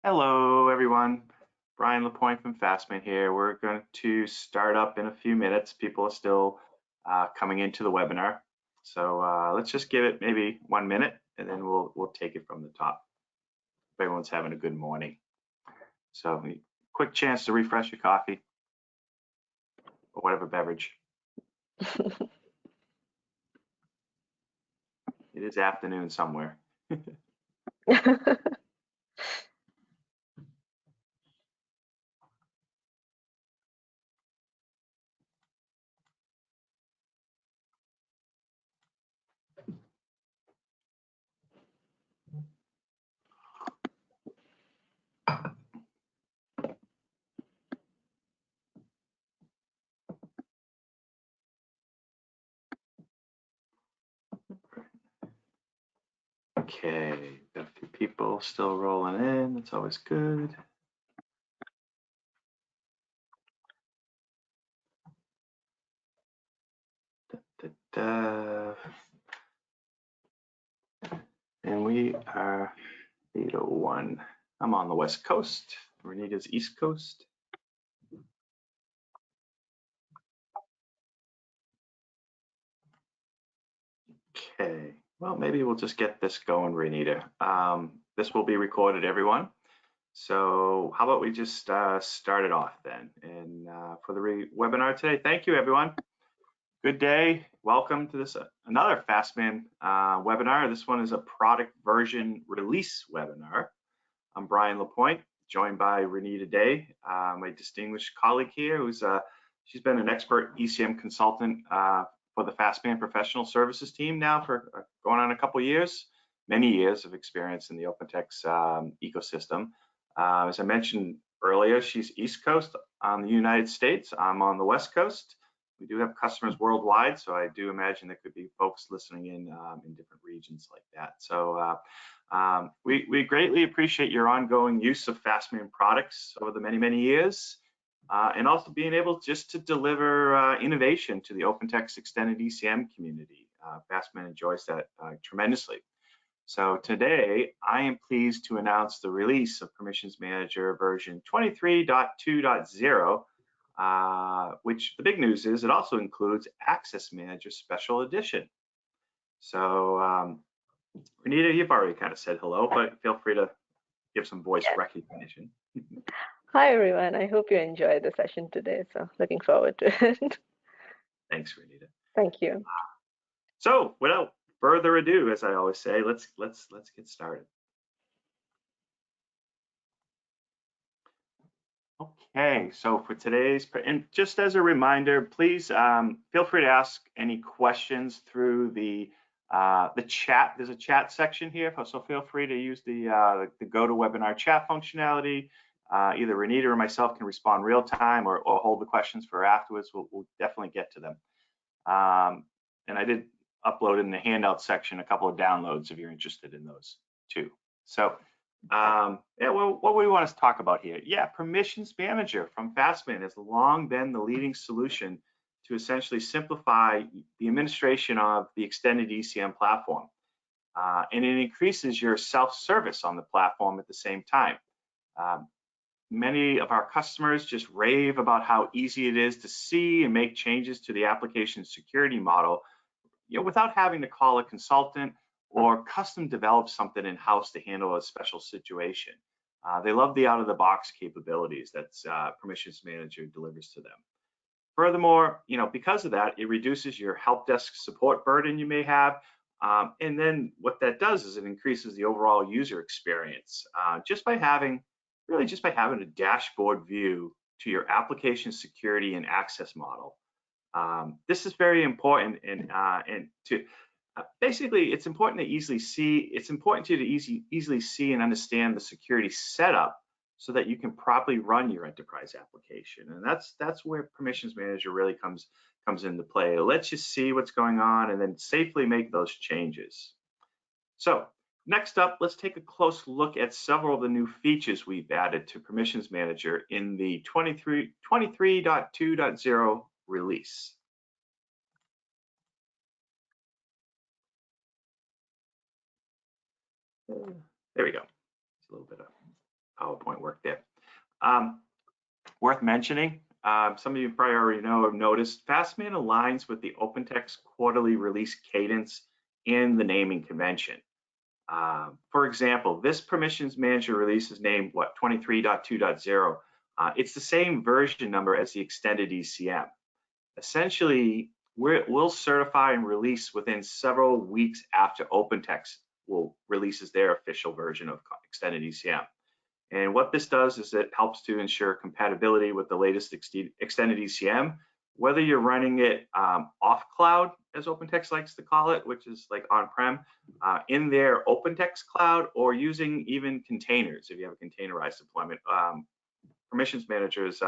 Hello, everyone. Brian Lapointe from Fastman here. We're going to start up in a few minutes. People are still coming into the webinar. So let's just give it maybe 1 minute and then we'll take it from the top. If everyone's having a good morning. So quick chance to refresh your coffee or whatever beverage. It is afternoon somewhere. Okay, got a few people still rolling in. That's always good. And we are 8:01. I'm on the West Coast. Renita's East Coast. Okay, well, maybe we'll just get this going, Renita. This will be recorded, everyone. So how about we just start it off then? And for the webinar today, thank you, everyone. Good day. Welcome to this another Fastman webinar. This one is a product version release webinar. I'm Brian Lapointe, joined by Renita Day, my distinguished colleague here, who's she's been an expert ECM consultant for the Fastman professional services team now for going on a couple years, many years of experience in the OpenText ecosystem. As I mentioned earlier, she's East Coast on the United States. I'm on the West Coast. We do have customers worldwide, so I do imagine there could be folks listening in different regions like that. So we greatly appreciate your ongoing use of Fastman products over the many years, and also being able just to deliver innovation to the OpenText extended ECM community. Fastman enjoys that tremendously. So today, I am pleased to announce the release of Permissions Manager version 23.2.0, which the big news is it also includes Access Manager Special Edition. So Renita, you've already kind of said hello, but feel free to give some voice recognition. Hi, everyone. I hope you enjoyed the session today. So looking forward to it. Thanks, Renita. Thank you. So without further ado, as I always say, let's get started. Okay, so for today's, and just as a reminder, please feel free to ask any questions through the chat. There's a chat section here, so feel free to use the GoToWebinar chat functionality. Either Renita or myself can respond real time or hold the questions for afterwards. We'll definitely get to them. And I did upload in the handout section a couple of downloads if you're interested in those too. So yeah, well, what we want to talk about here? Yeah, Permissions Manager from Fastman has long been the leading solution to essentially simplify the administration of the extended ECM platform. And it increases your self-service on the platform at the same time. Many of our customers just rave about how easy it is to see and make changes to the application security model, without having to call a consultant or custom develop something in-house to handle a special situation. They love the out-of-the-box capabilities that Permissions Manager delivers to them. Furthermore, because of that, it reduces your help desk support burden you may have. And then what that does is it increases the overall user experience just by having a dashboard view to your application security and access model. This is very important, and to basically, it's important to easily see. It's important to you to easily see and understand the security setup so that you can properly run your enterprise application. And that's where Permissions Manager really comes into play. It lets you see what's going on and then safely make those changes. So next up, let's take a close look at several of the new features we've added to Permissions Manager in the 23.2.0 release. There we go. It's a little bit of PowerPoint work there. Worth mentioning, some of you probably already know or noticed, Fastman aligns with the OpenText quarterly release cadence in the naming convention. For example, this permissions manager release is named, 23.2.0. It's the same version number as the extended ECM. Essentially, we'll certify and release within several weeks after OpenText releases their official version of extended ECM. And what this does is it helps to ensure compatibility with the latest extended ECM, whether you're running it off cloud, as OpenText likes to call it, which is like on-prem, in their OpenText cloud, or using even containers if you have a containerized deployment. Permissions Manager is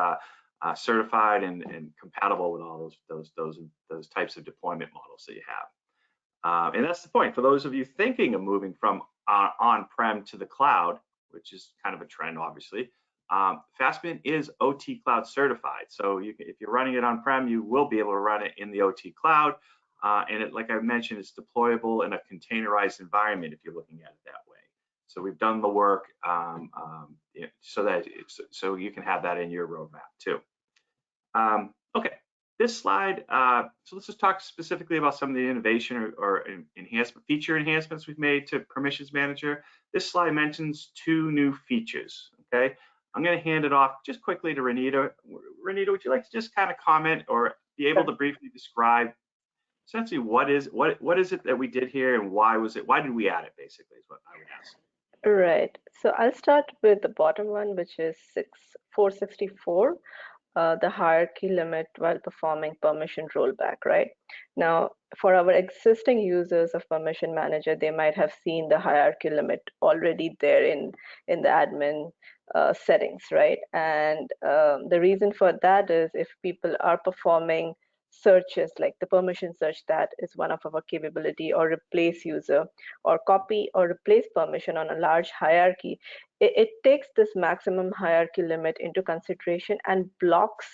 certified and compatible with all those types of deployment models that you have. And that's the point. For those of you thinking of moving from on-prem to the cloud, which is kind of a trend, obviously, Fastman is OT Cloud certified. So if you're running it on-prem, you will be able to run it in the OT Cloud. And like I mentioned, it's deployable in a containerized environment if you're looking at it that way. So we've done the work so you can have that in your roadmap too. Okay, this slide, so let's just talk specifically about some of the innovation or feature enhancements we've made to Permissions Manager. This slide mentions 2 new features, okay? I'm gonna hand it off just quickly to Renita. Renita, would you like to just kind of comment or be able to briefly describe essentially what is it that we did here and why did we add it, basically, is what I would ask. Right. So I'll start with the bottom one, which is 464, the hierarchy limit while performing permission rollback, right? Now, for our existing users of Permission Manager, they might have seen the hierarchy limit already there in the admin settings, right? And the reason for that is if people are performing searches like the permission search, that is one of our capability, or replace user, or copy or replace permission on a large hierarchy, it takes this maximum hierarchy limit into consideration and blocks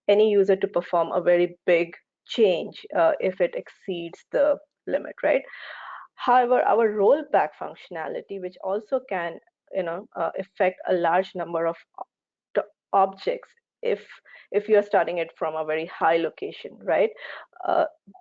any user to perform a very big change if it exceeds the limit, right? However, our rollback functionality, which also can affect a large number of objects if you're starting it from a very high location, right?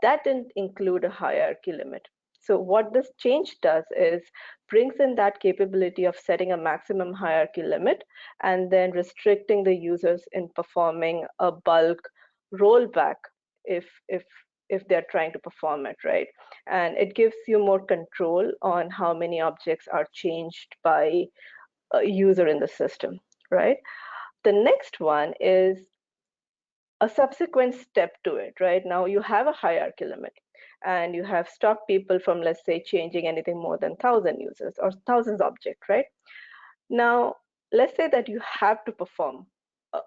That didn't include a hierarchy limit. So what this change does is brings in that capability of setting a maximum hierarchy limit and then restricting the users in performing a bulk rollback if they're trying to perform it, right? And it gives you more control on how many objects are changed by a user in the system, right? The next one is a subsequent step to it, right? Now you have a hierarchy limit and you have stopped people from, let's say, changing anything more than 1,000 users or thousands objects, right? Now, let's say that you have to perform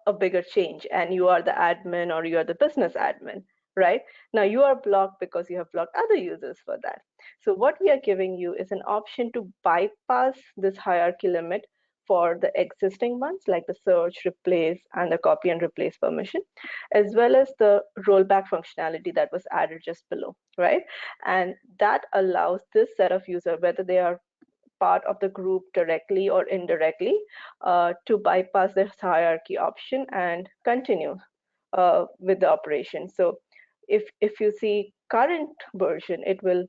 a bigger change and you are the admin or you are the business admin, right? Now you are blocked because you have blocked other users for that. So what we are giving you is an option to bypass this hierarchy limit for the existing ones, like the search, replace, and the copy and replace permission, as well as the rollback functionality that was added just below, right? And that allows this set of users, whether they are part of the group directly or indirectly, to bypass this hierarchy option and continue with the operation. So if you see current version, it will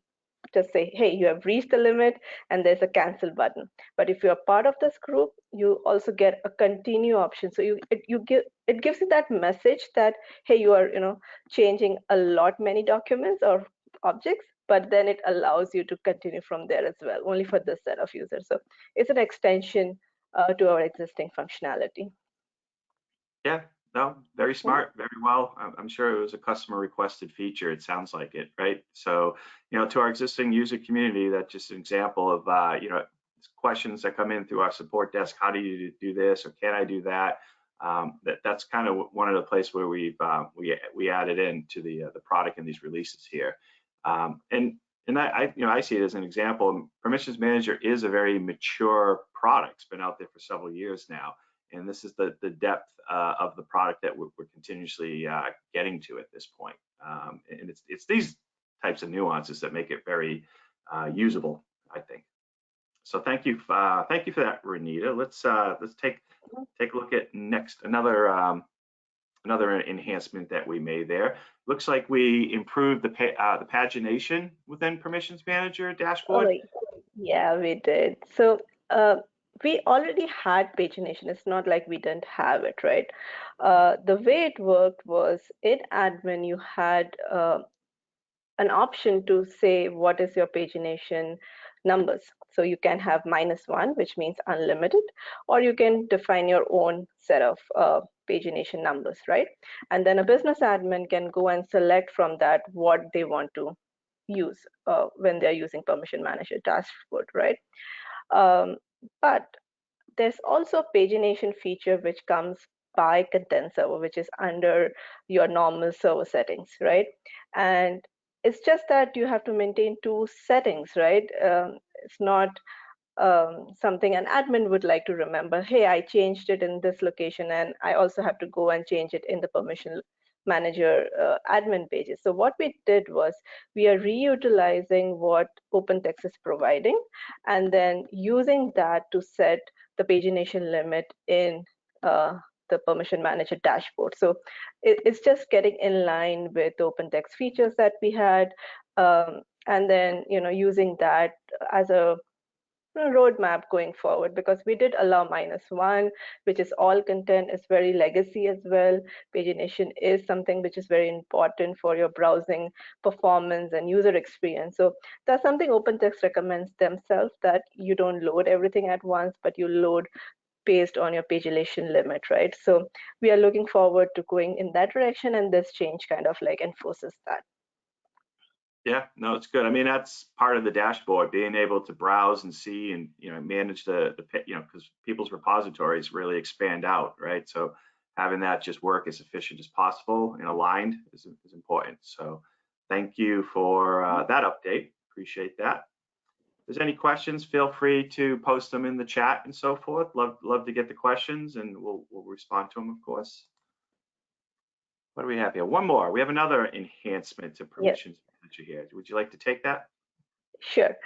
just say, hey, you have reached the limit, and there's a cancel button. But if you're part of this group, you also get a continue option. So it gives you that message that, hey, you are changing a lot many documents or objects, but then it allows you to continue from there as well, only for this set of users. So it's an extension to our existing functionality. Yeah, no, very smart, very well. I'm sure it was a customer requested feature. It sounds like it, right? So, to our existing user community, that's just an example of, questions that come in through our support desk. How do you do this, or can I do that? That's kind of one of the places where we added into the product in these releases here. And I see it as an example. Permissions Manager is a very mature product. It's been out there for several years now. And this is the depth of the product that we're continuously getting to at this point. And it's these types of nuances that make it very usable, I think. So thank you for that, Renita. Let's take a look at another enhancement that we made there. Looks like we improved the pagination within Permissions Manager Oh, dashboard. yeah, we did. So we already had pagination. It's not like we didn't have it, right? The way it worked was in admin, you had an option to say what is your pagination numbers. So you can have -1, which means unlimited, or you can define your own set of pagination numbers, right? And then a business admin can go and select from that what they want to use when they're using permission manager dashboard, right? Um, but there's also a pagination feature which comes by content server, which is under your normal server settings, right? And it's just that you have to maintain two settings, right? It's not something an admin would like to remember. Hey, I changed it in this location, and I also have to go and change it in the permission manager admin pages. So what we did was we are reutilizing what OpenText is providing, and then using that to set the pagination limit in the permission manager dashboard. So it's just getting in line with OpenText features that we had, and then using that as a roadmap going forward, because we did allow -1, which is all content, is very legacy as well. Pagination is something which is very important for your browsing performance and user experience. So that's something OpenText recommends themselves, that you don't load everything at once, but you load based on your pagination limit, right? So we are looking forward to going in that direction, and this change kind of like enforces that. Yeah, no, it's good. I mean, that's part of the dashboard, being able to browse and see and manage because people's repositories really expand out, right? So having that just work as efficient as possible and aligned is important. So thank you for that update. Appreciate that. If there's any questions, feel free to post them in the chat and so forth. Love to get the questions, and we'll respond to them, of course. What do we have here? One more. We have another enhancement to permissions manager here. Would you like to take that? Sure.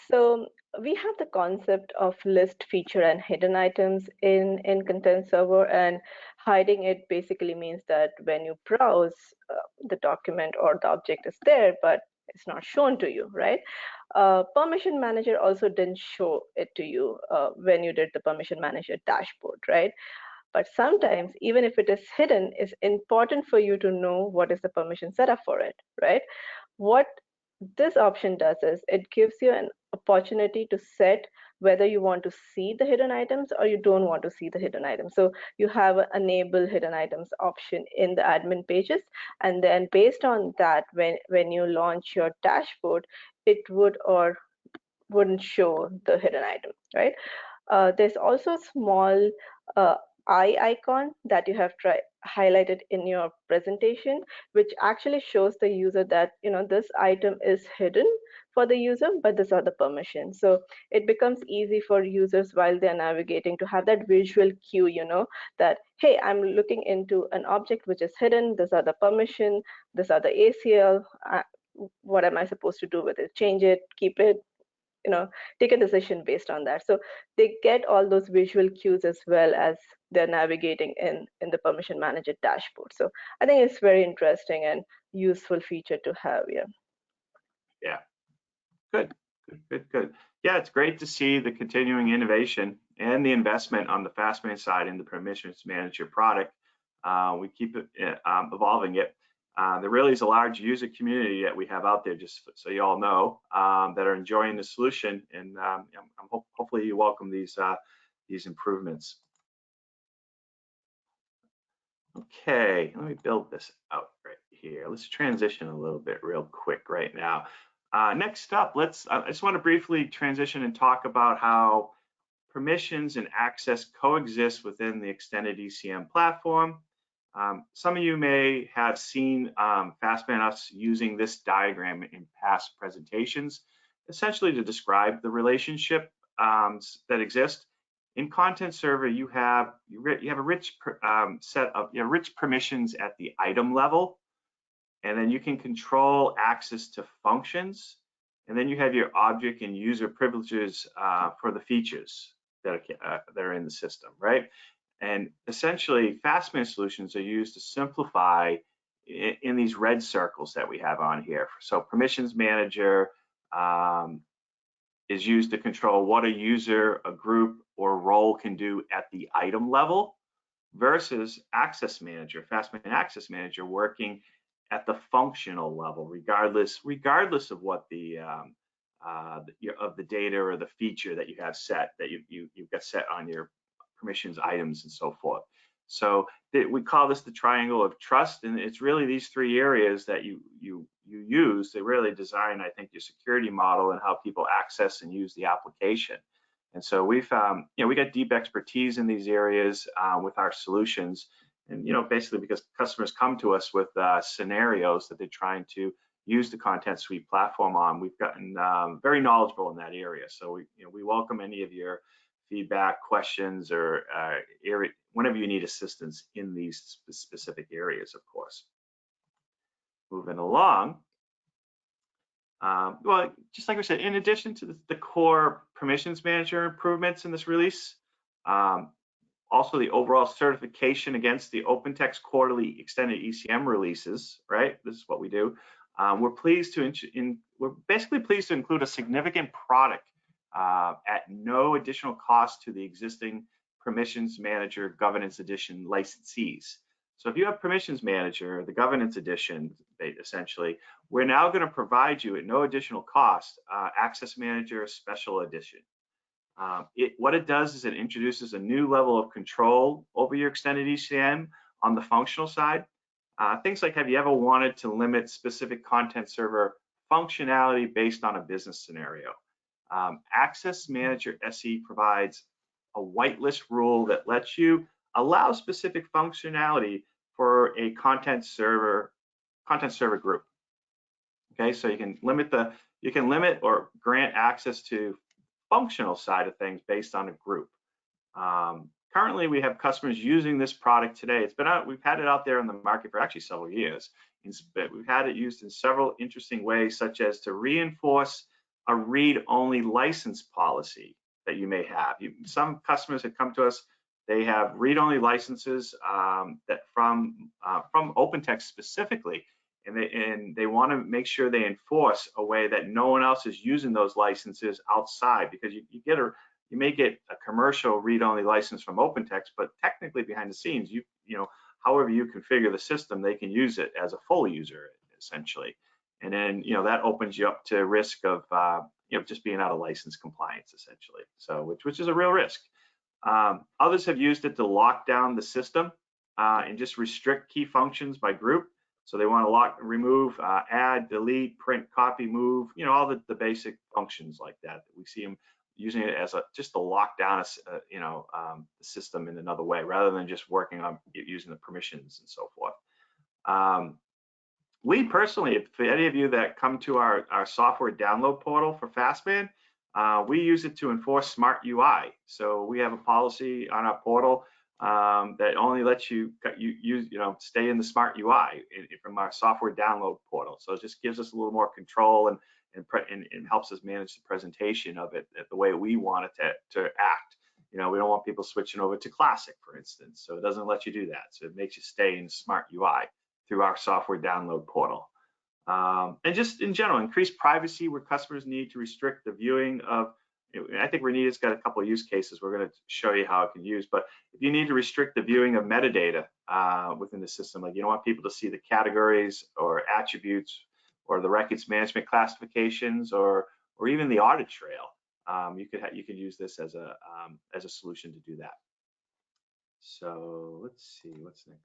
So we have the concept of list, feature, and hidden items in content server, and hiding it basically means that when you browse, the document or the object is there, but it's not shown to you, right? Permission manager also didn't show it to you when you did the permission manager dashboard, right? But sometimes, even if it is hidden, it's important for you to know what is the permission setup for it, right? What this option does is it gives you an opportunity to set whether you want to see the hidden items or you don't want to see the hidden items. So you have an enable hidden items option in the admin pages, and then based on that, when you launch your dashboard, it would or wouldn't show the hidden item, right? There's also a small eye icon that you have highlighted in your presentation, which actually shows the user that this item is hidden for the user, but these are the permissions. So it becomes easy for users while they're navigating to have that visual cue, that, hey, I'm looking into an object which is hidden. These are the permission. These are the ACL. What am I supposed to do with it? Change it, keep it, take a decision based on that. So they get all those visual cues as well as they're navigating in the permission manager dashboard. So I think it's very interesting and useful feature to have here. Yeah, good. Yeah, it's great to see the continuing innovation and the investment on the Fastman side in the permissions manager product. We keep it evolving it. There really is a large user community that we have out there, just so you all know, that are enjoying the solution, and hopefully you welcome these improvements. Okay, let me build this out right here. Let's transition a little bit real quick right now. Next up, I just want to briefly transition and talk about how permissions and access coexist within the extended ECM platform. Some of you may have seen Fastman us using this diagram in past presentations, essentially to describe the relationship that exist. In Content Server, you have a rich set of rich permissions at the item level, and then you can control access to functions And then you have your object and user privileges for the features that are in the system, right? And essentially, Fastman solutions are used to simplify in these red circles that we have on here. So permissions manager is used to control what a user, a group, or role can do at the item level versus access manager, Fastman access manager, working at the functional level, regardless of what the of the data or the feature that you have set that you've got set on your permissions items and so forth. So we call this the triangle of trust, and it's really these three areas that you use to really design, I think, your security model and how people access and use the application. And so we found, we got deep expertise in these areas with our solutions, and basically because customers come to us with scenarios that they're trying to use the Content Suite platform on. We've gotten very knowledgeable in that area. So we welcome any of your feedback, questions, or whenever you need assistance in these specific areas, of course. Moving along. Well, just like we said, in addition to the core permissions manager improvements in this release, also the overall certification against the OpenText quarterly extended ECM releases, right? This is what we do. We're basically pleased to include a significant product at no additional cost to the existing permissions manager governance edition licensees. So if you have permissions manager, the governance edition, essentially, we're now going to provide you at no additional cost access manager special edition. What it does is it introduces a new level of control over your extended ECM on the functional side. Things like, have you ever wanted to limit specific content server functionality based on a business scenario? Access Manager SE provides a whitelist rule that lets you allow specific functionality for a content server group. Okay, so you can limit or grant access to functional side of things based on a group. Currently, we have customers using this product today. We've had it out there in the market for actually several years. We've had it used in several interesting ways, such as to reinforce a read-only license policy that you may have. Some customers have come to us. They have read-only licenses that from OpenText specifically, and they want to make sure they enforce a way that no one else is using those licenses outside, because you may get a commercial read-only license from OpenText, but technically behind the scenes, however you configure the system, they can use it as a full user essentially, and then that opens you up to risk of just being out of license compliance essentially. So which is a real risk. Others have used it to lock down the system and just restrict key functions by group. So they want to remove, add, delete, print, copy, move, all the basic functions like that. We see them using it as just to lock down the system in another way, rather than just working on using the permissions and so forth. We personally, for any of you that come to our software download portal for Fastman, we use it to enforce Smart UI. So we have a policy on our portal that only lets you use, stay in the Smart UI from our software download portal. So it just gives us a little more control and helps us manage the presentation of it the way we want it to act. We don't want people switching over to Classic, for instance. So it doesn't let you do that. So it makes you stay in Smart UI through our software download portal. And just in general, increase privacy where customers need to restrict the viewing of, I think Renita's got a couple of use cases we're going to show you how it can use, but if you need to restrict the viewing of metadata within the system, like you don't want people to see the categories or attributes or the records management classifications or even the audit trail, you can use this as a solution to do that. So let's see what's next.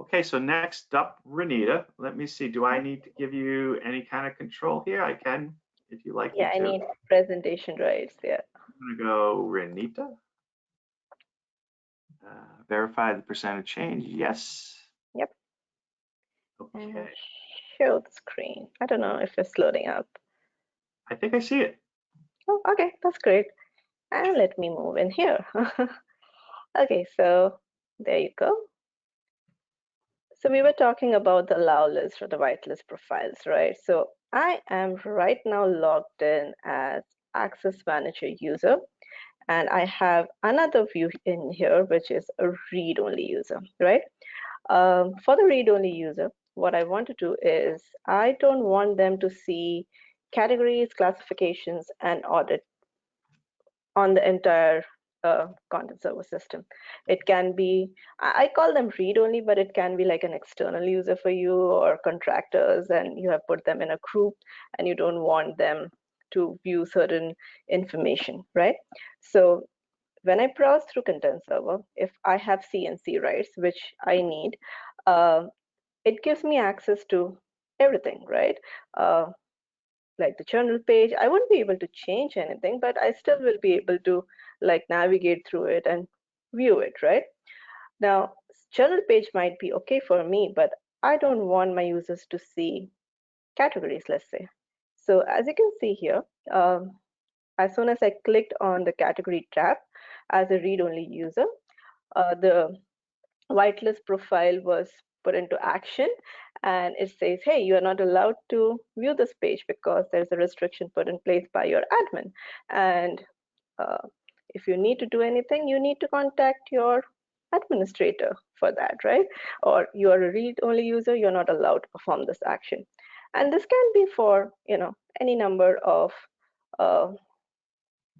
Okay, so next up, Renita. Let me see. Do I need to give you any kind of control here? I can, if you like. Yeah, I need presentation rights. Yeah. I'm gonna go Renita. Verify the percentage change. Yes. Yep. Okay. And show the screen. I don't know if it's loading up. I think I see it. Oh, okay, that's great. And let me move in here. Okay, so there you go. So we were talking about the allow list or the whitelist profiles, right? So I am right now logged in as Access Manager user, and I have another view in here, which is a read-only user, right? For the read-only user, what I want to do is I don't want them to see categories, classifications, and audit on the entire content server system. It can be, I call them read-only, but it can be like an external user for you or contractors, and you have put them in a group and you don't want them to view certain information, right? So when I browse through content server, if I have CNC rights, which I need, uh, it gives me access to everything, right? Uh, like the journal page, I won't be able to change anything, but I still will be able to like navigate through it and view it, right? Now, journal page might be okay for me, but I don't want my users to see categories, let's say. So as you can see here, as soon as I clicked on the category tab as a read-only user, the whitelist profile was put into action, and it says, hey, you are not allowed to view this page because there's a restriction put in place by your admin. And uh, if you need to do anything, you need to contact your administrator for that, right? Or you are a read-only user, you're not allowed to perform this action. And this can be for, any number of uh,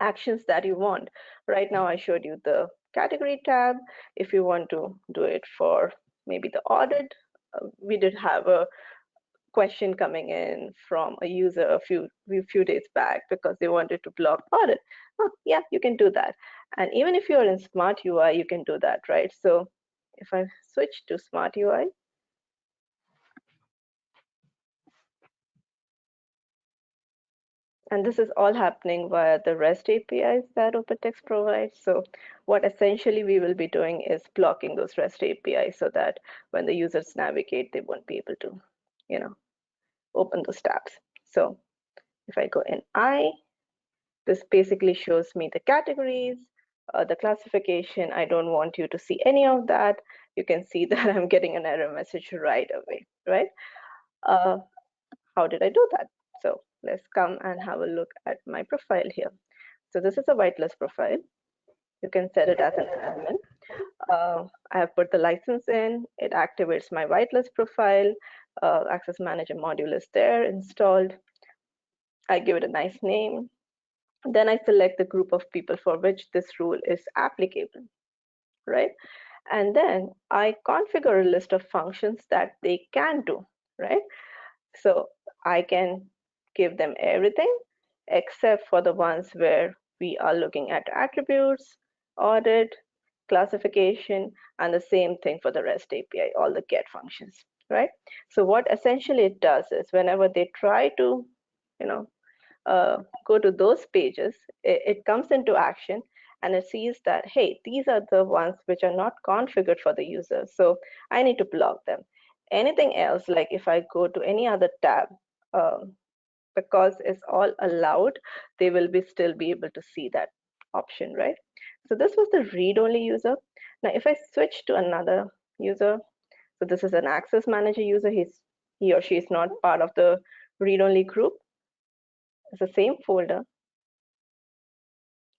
actions that you want. Right now, I showed you the category tab. If you want to do it for maybe the audit, we did have a question coming in from a user a few days back because they wanted to block audit. Oh, yeah, you can do that. And even if you're in Smart UI, you can do that, right? So if I switch to Smart UI, and this is all happening via the REST APIs that OpenText provides. So what essentially we will be doing is blocking those REST APIs so that when the users navigate, they won't be able to, open those tabs. So if I go in this basically shows me the categories, the classification. I don't want you to see any of that. You can see that I'm getting an error message right away, right? How did I do that? So let's come and have a look at my profile here. So this is a whitelist profile. You can set it as an admin. I have put the license in. It activates my whitelist profile. Access Manager module is there installed. I give it a nice name. Then I select the group of people for which this rule is applicable, right? And then I configure a list of functions that they can do, right? So I can give them everything except for the ones where we are looking at attributes, audit, classification, and the same thing for the REST API, all the get functions, right? So what essentially it does is whenever they try to, you know, go to those pages, it comes into action and it sees that, hey, these are the ones which are not configured for the user. So I need to block them. Anything else, like if I go to any other tab, because it's all allowed, they will still be able to see that option, right? So this was the read-only user. Now, if I switch to another user, so this is an access manager user, he or she is not part of the read-only group. It's the same folder,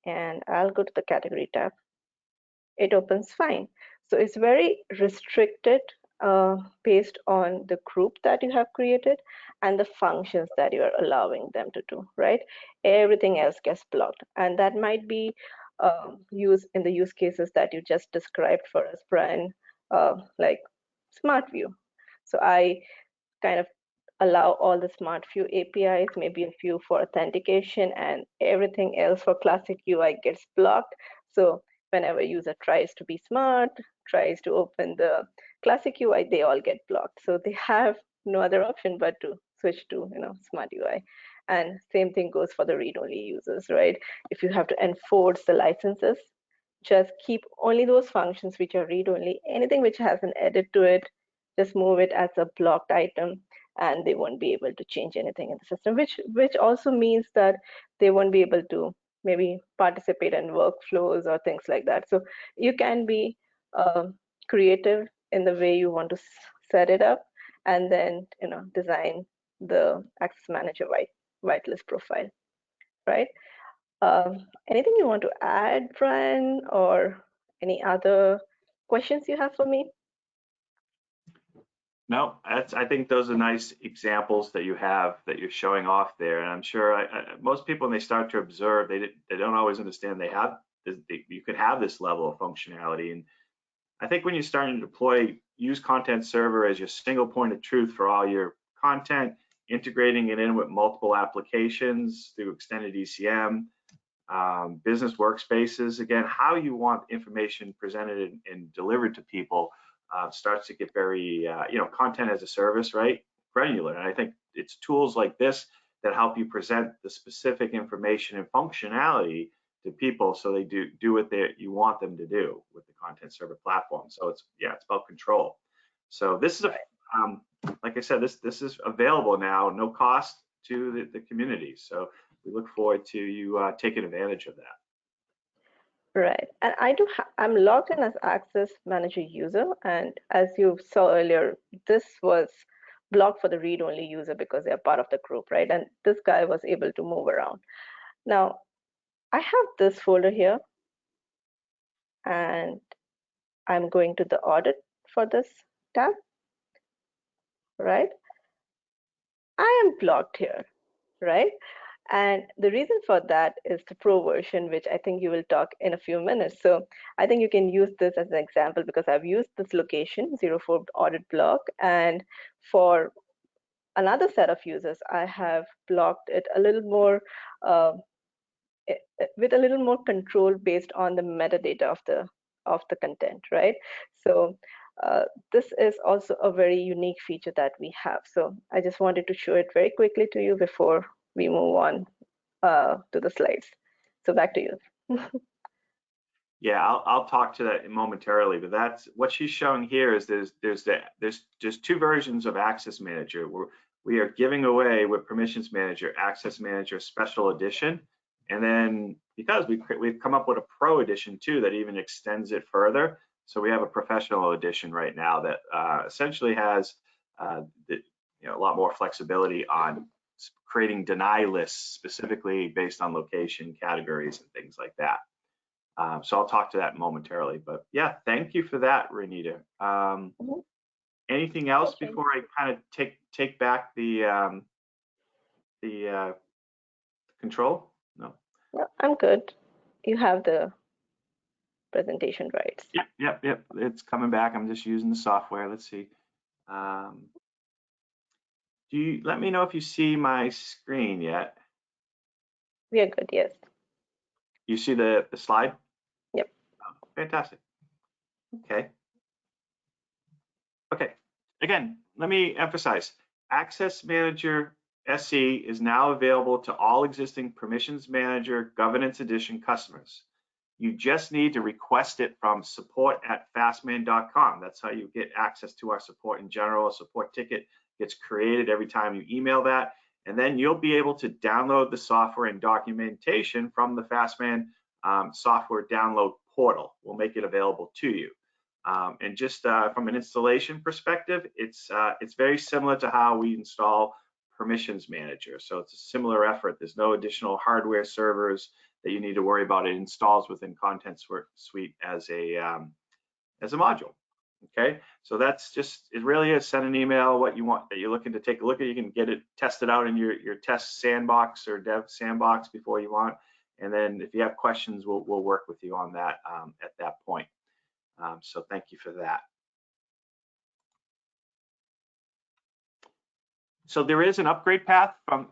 and I'll go to the category tab. It opens fine. So it's very restricted based on the group that you have created and the functions that you are allowing them to do, right? Everything else gets blocked. And that might be used in the use cases that you just described for us, Brian, like Smart View. So I kind of allow all the Smart View APIs, maybe a few for authentication, and everything else for classic UI gets blocked. So whenever user tries to be smart, tries to open the classic UI, they all get blocked. So they have no other option but to switch to Smart UI. And same thing goes for the read-only users, right? If you have to enforce the licenses, just keep only those functions which are read-only. Anything which has an edit to it, just move it as a blocked item, and they won't be able to change anything in the system, which also means that they won't be able to maybe participate in workflows or things like that. So you can be creative in the way you want to set it up, and then design the Access Manager whitelist profile, right? Anything you want to add, Brian, or any other questions you have for me? No, I think those are nice examples that you have that you're showing off there. And I'm sure most people, when they start to observe, they don't always understand you could have this level of functionality. And I think when you're starting to deploy, use Content Server as your single point of truth for all your content, integrating it in with multiple applications through extended ECM, business workspaces, again, how you want information presented and delivered to people starts to get very, content as a service, right? Granular. And I think it's tools like this that help you present the specific information and functionality to people so they do what you want them to do with the Content Server platform. So it's about control. So this is like I said, this is available now, no cost to the community. So we look forward to you taking advantage of that. Right, and I'm logged in as Access Manager user, and as you saw earlier, this was blocked for the read-only user because they're part of the group, right? And this guy was able to move around. Now, I have this folder here, and I'm going to the audit for this tab, right? I am blocked here, right? And the reason for that is the pro version, which I think you will talk in a few minutes. So I think you can use this as an example because I've used this location 04 audit block. And for another set of users, I have blocked it a little more with a little more control based on the metadata of the content, right? So this is also a very unique feature that we have. So I just wanted to show it very quickly to you before we move on to the slides. So back to you. Yeah, I'll talk to that momentarily, but that's what she's showing here is there's two versions of Access Manager. We are giving away with Permissions Manager, Access Manager Special Edition, and then because we've come up with a Pro Edition too that even extends it further. So we have a Professional Edition right now that essentially has a lot more flexibility on creating deny lists specifically based on location, categories, and things like that. So I'll talk to that momentarily, but yeah, thank you for that, Renita. Anything else before I kind of take back the control? No. No, I'm good. You have the presentation rights. Yep. It's coming back. I'm just using the software. Let's see. Do you let me know if you see my screen yet? We are good. Yes. You see the slide? Yep. Oh, fantastic. Okay. Again, let me emphasize, Access Manager SE is now available to all existing Permissions Manager Governance Edition customers. You just need to request it from support@fastman.com. That's how you get access to our support in general. A support ticket gets created every time you email that, and then you'll be able to download the software and documentation from the Fastman software download portal. We'll make it available to you. And just from an installation perspective, it's very similar to how we install Permissions Manager. So it's a similar effort. There's no additional hardware servers that you need to worry about. It installs within Content Suite as a module. Okay, so that's just, it really is, send an email what you want that you're looking to take a look at. You can get it tested out in your test sandbox or dev sandbox before you want. And then if you have questions, we'll work with you on that at that point. So thank you for that. So there is an upgrade path from,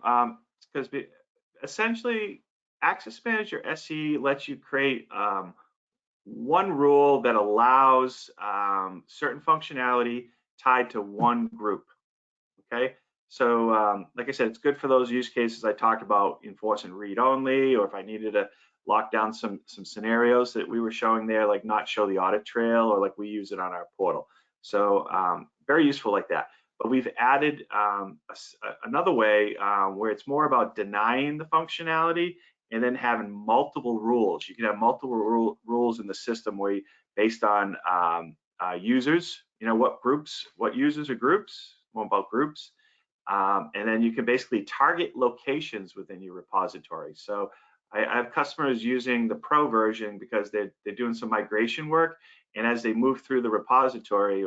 because essentially Access Manager SE lets you create one rule that allows certain functionality tied to one group. Okay, so like I said, it's good for those use cases I talked about, enforcing read only, or if I needed to lock down some scenarios that we were showing there, like not show the audit trail, or like we use it on our portal. So very useful like that. But we've added another way where it's more about denying the functionality and then having multiple rules. You can have multiple rules in the system where you, based on users, what groups, what users or groups, more about groups, and then you can basically target locations within your repository. So I have customers using the Pro version because they're doing some migration work, and as they move through the repository,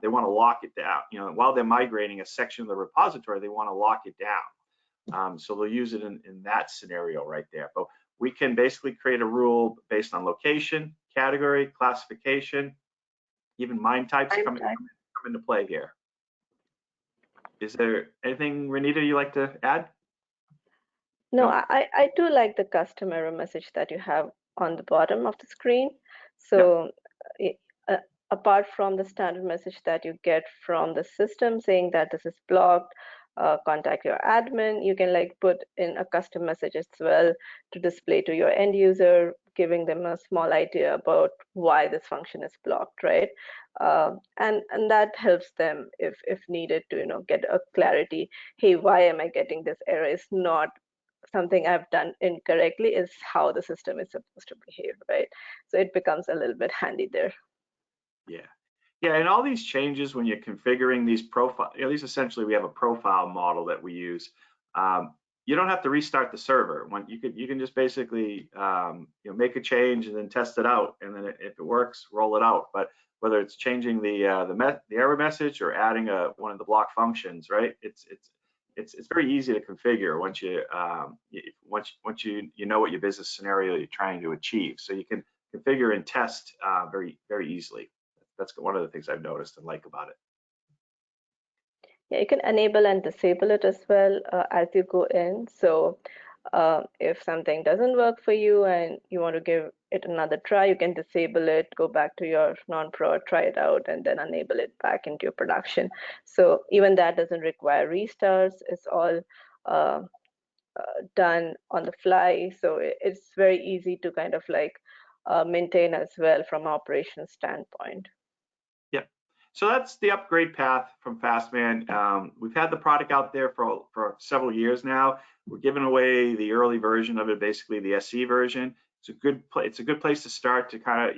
they want to lock it down. You know, while they're migrating a section of the repository, they want to lock it down. So they'll use it in that scenario right there. But we can basically create a rule based on location, category, classification, even MIME types come into play here. Is there anything, Renita, you like to add? No, I do like the custom error message that you have on the bottom of the screen. So apart from the standard message that you get from the system saying that this is blocked, contact your admin, you can like put in a custom message as well to display to your end user, giving them a small idea about why this function is blocked, right? And that helps them if needed to get a clarity. Hey, why am I getting this error? It's not something I've done incorrectly, is how the system is supposed to behave, right? So it becomes a little bit handy there. Yeah, and all these changes when you're configuring these profile, these essentially we have a profile model that we use. You don't have to restart the server. You can just basically make a change and then test it out, and then if it works, roll it out. But whether it's changing the error message or adding one of the block functions, right? It's very easy to configure once you know what your business scenario you're trying to achieve. So you can configure and test very easily. That's one of the things I've noticed and like about it. Yeah, you can enable and disable it as well as you go in. So if something doesn't work for you and you want to give it another try, you can disable it, go back to your non-pro, try it out, and then enable it back into your production. So even that doesn't require restarts. It's all done on the fly. So it's very easy to kind of like maintain as well from an operations standpoint. Yep. So that's the upgrade path from Fastman. We've had the product out there for several years now. We're giving away the early version of it, basically the SE version. It's a good place to start to kind of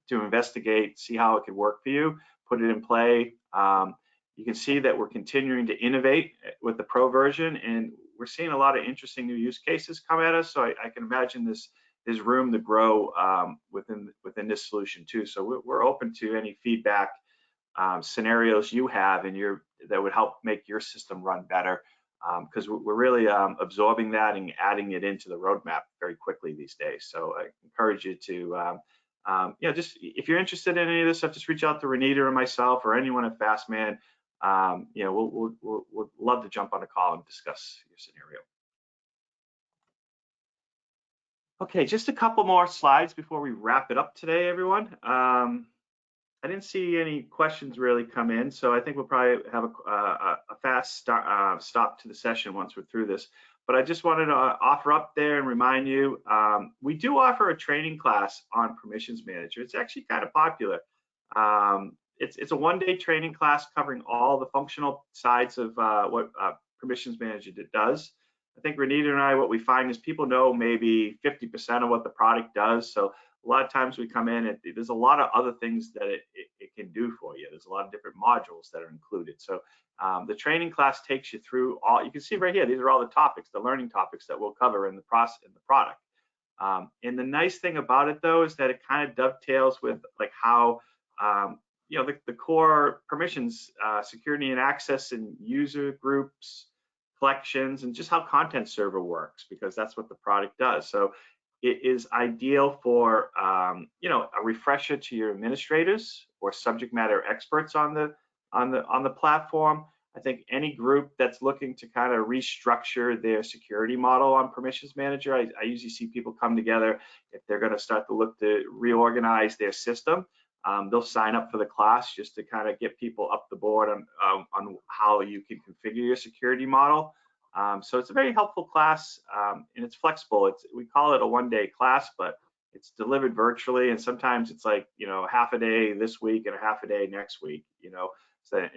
to investigate, see how it could work for you, put it in play. You can see that we're continuing to innovate with the Pro version, and we're seeing a lot of interesting new use cases come at us. So I can imagine there's room to grow within this solution too. So we're open to any feedback scenarios you have that would help make your system run better, because we're really absorbing that and adding it into the roadmap very quickly these days. So I encourage you to just if you're interested in any of this stuff, just reach out to Renita or myself or anyone at Fastman. We'll love to jump on a call and discuss your scenario. Okay, just a couple more slides before we wrap it up today, everyone. I didn't see any questions really come in, so I think we'll probably have a fast stop to the session once we're through this. But I just wanted to offer up there and remind you, we do offer a training class on Permissions Manager. It's actually kind of popular. It's a one-day training class covering all the functional sides of what Permissions Manager does. I think Renita and I, what we find is people know maybe 50% of what the product does. So a lot of times we come in and there's a lot of other things that it can do for you. There's a lot of different modules that are included. So the training class takes you through all, you can see right here, these are all the topics, the learning topics that we'll cover in the product. And the nice thing about it though, is that it kind of dovetails with like how, the core permissions, security and access and user groups, collections, and just how content server works, because that's what the product does. So it is ideal for a refresher to your administrators or subject matter experts on the platform. I think any group that's looking to kind of restructure their security model on Permissions Manager, I usually see people come together if they're going to start to look to reorganize their system. They'll sign up for the class just to kind of get people up the board on how you can configure your security model. So it's a very helpful class, and it's flexible. We call it a one-day class, but it's delivered virtually, and sometimes it's like half a day this week and a half a day next week. So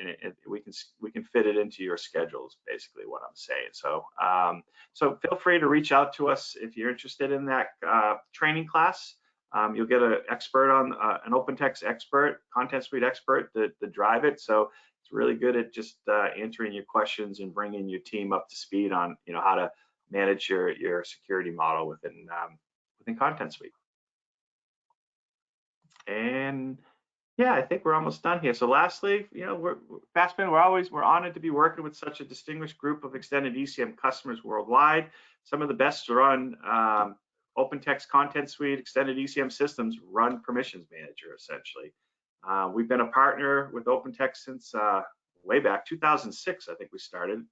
we can fit it into your schedules, basically what I'm saying. So so feel free to reach out to us if you're interested in that training class. You'll get an expert on an OpenText expert, Content Suite expert to drive it. So it's It's really good at just answering your questions and bringing your team up to speed on how to manage your security model within Content Suite. And yeah, I think we're almost done here. So lastly, we're Fastman. We're honored to be working with such a distinguished group of extended ECM customers worldwide. Some of the best to run OpenText Content Suite extended ECM systems run Permissions Manager essentially. We've been a partner with OpenText since way back 2006. I think we started.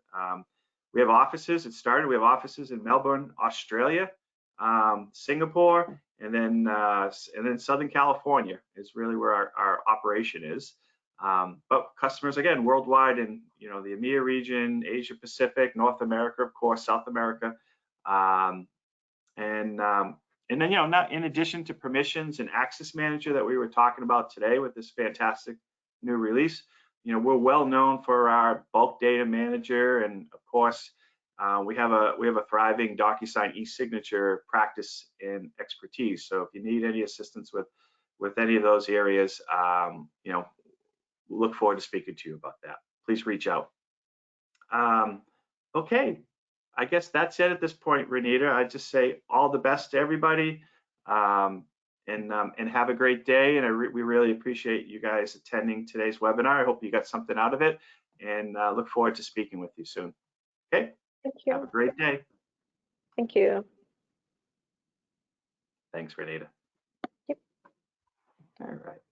We have offices. We have offices in Melbourne, Australia, Singapore, and then Southern California is really where our operation is. But customers again worldwide in the EMEA region, Asia Pacific, North America, of course, South America, and then not in addition to Permissions and Access Manager that we were talking about today with this fantastic new release. We're well known for our bulk data manager, and of course. We have a thriving DocuSign e-signature practice and expertise. So if you need any assistance with any of those areas, look forward to speaking to you about that. Please reach out. Okay, I guess that's it at this point, Renita. I just say all the best to everybody, and have a great day. And we really appreciate you guys attending today's webinar. I hope you got something out of it, and look forward to speaking with you soon. Okay. Thank you. Have a great day. Thank you. Thanks, Renita. Yep. All right.